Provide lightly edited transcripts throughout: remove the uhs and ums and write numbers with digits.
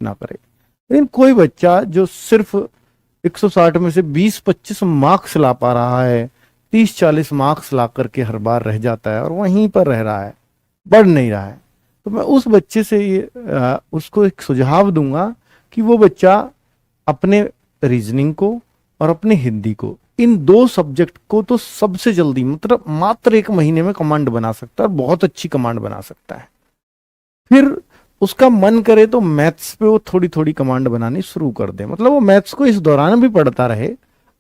ना करे। लेकिन कोई बच्चा जो सिर्फ 160 में से 20-25 मार्क्स ला पा रहा है, 30-40 मार्क्स ला करके हर बार रह जाता है और वहीं पर रह रहा है, बढ़ नहीं रहा है, तो मैं उस बच्चे से ये उसको एक सुझाव दूंगा कि वो बच्चा अपने रीजनिंग को और अपने हिंदी को, इन दो सब्जेक्ट को तो सबसे जल्दी मतलब मात्र 1 महीने में कमांड बना सकता है और बहुत अच्छी कमांड बना सकता है। फिर उसका मन करे तो मैथ्स पे वो थोड़ी थोड़ी कमांड बनानी शुरू कर दे, मतलब वो मैथ्स को इस दौरान भी पढ़ता रहे,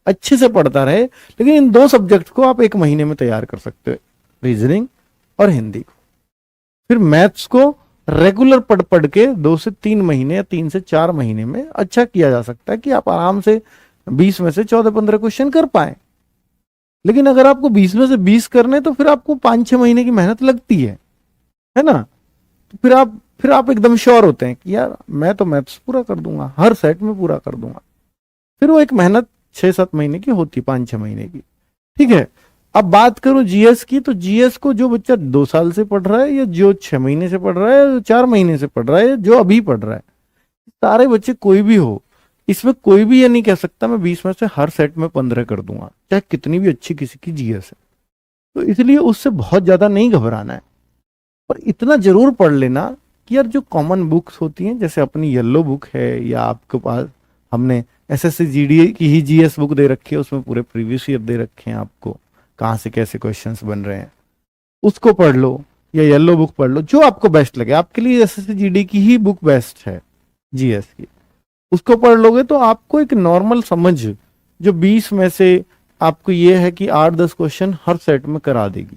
अच्छे से पढ़ता रहे, लेकिन इन दो सब्जेक्ट को आप 1 महीने में तैयार कर सकते हो, रीजनिंग और हिंदी को। फिर मैथ्स को रेगुलर पढ़ पढ़ के 2 से 3 महीने या 3 से 4 महीने में अच्छा किया जा सकता है कि आप आराम से 20 में से 14-15 क्वेश्चन कर पाए। लेकिन अगर आपको 20 में से 20 करने तो फिर आपको 5-6 महीने की मेहनत लगती है ना। तो फिर आप एकदम श्योर होते हैं कि यार मैं तो मैथ्स पूरा कर दूंगा, हर सेट में पूरा कर दूंगा। फिर वो एक मेहनत 6-7 महीने की होती, 5-6 महीने की। ठीक है, अब बात करूं जीएस की, तो जीएस को जो बच्चा 2 साल से पढ़ रहा है या जो 6 महीने से पढ़ रहा है, जो 4 महीने से पढ़ रहा है, जो अभी पढ़ रहा है, सारे बच्चे कोई भी हो, इसमें कोई भी ये नहीं कह सकता मैं 20 में से हर सेट में 15 कर दूंगा, चाहे कितनी भी अच्छी किसी की जीएस है। तो इसलिए उससे बहुत ज्यादा नहीं घबराना है, पर इतना जरूर पढ़ लेना कि यार जो कॉमन बुक्स होती हैं, जैसे अपनी येलो बुक है या आपके पास हमने एसएससी जीडी की ही जीएस बुक दे रखी है, उसमें पूरे प्रीवियस ईयर दे रखे हैं आपको कहाँ से कैसे क्वेश्चंस बन रहे हैं, उसको पढ़ लो या येलो बुक पढ़ लो, जो आपको बेस्ट लगे। आपके लिए एसएससी जीडी की ही बुक बेस्ट है जीएस की, उसको पढ़ लोगे तो आपको एक नॉर्मल समझ जो 20 में से आपको ये है कि 8-10 क्वेश्चन हर सेट में करा देगी।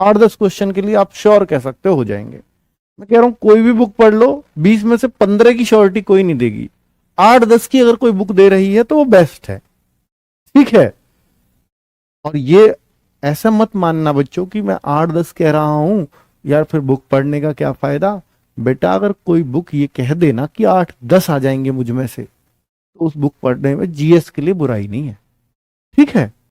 8-10 क्वेश्चन के लिए आप श्योर कह सकते हो जाएंगे। मैं कह रहा हूं कोई भी बुक पढ़ लो, 20 में से 15 की श्योरिटी कोई नहीं देगी, 8-10 की अगर कोई बुक दे रही है तो वो बेस्ट है। ठीक है, और ये ऐसा मत मानना बच्चों कि मैं 8-10 कह रहा हूं यार फिर बुक पढ़ने का क्या फायदा। बेटा अगर कोई बुक ये कह देना कि 8-10 आ जाएंगे मुझ में से, तो उस बुक पढ़ने में जीएस के लिए बुराई नहीं है। ठीक है।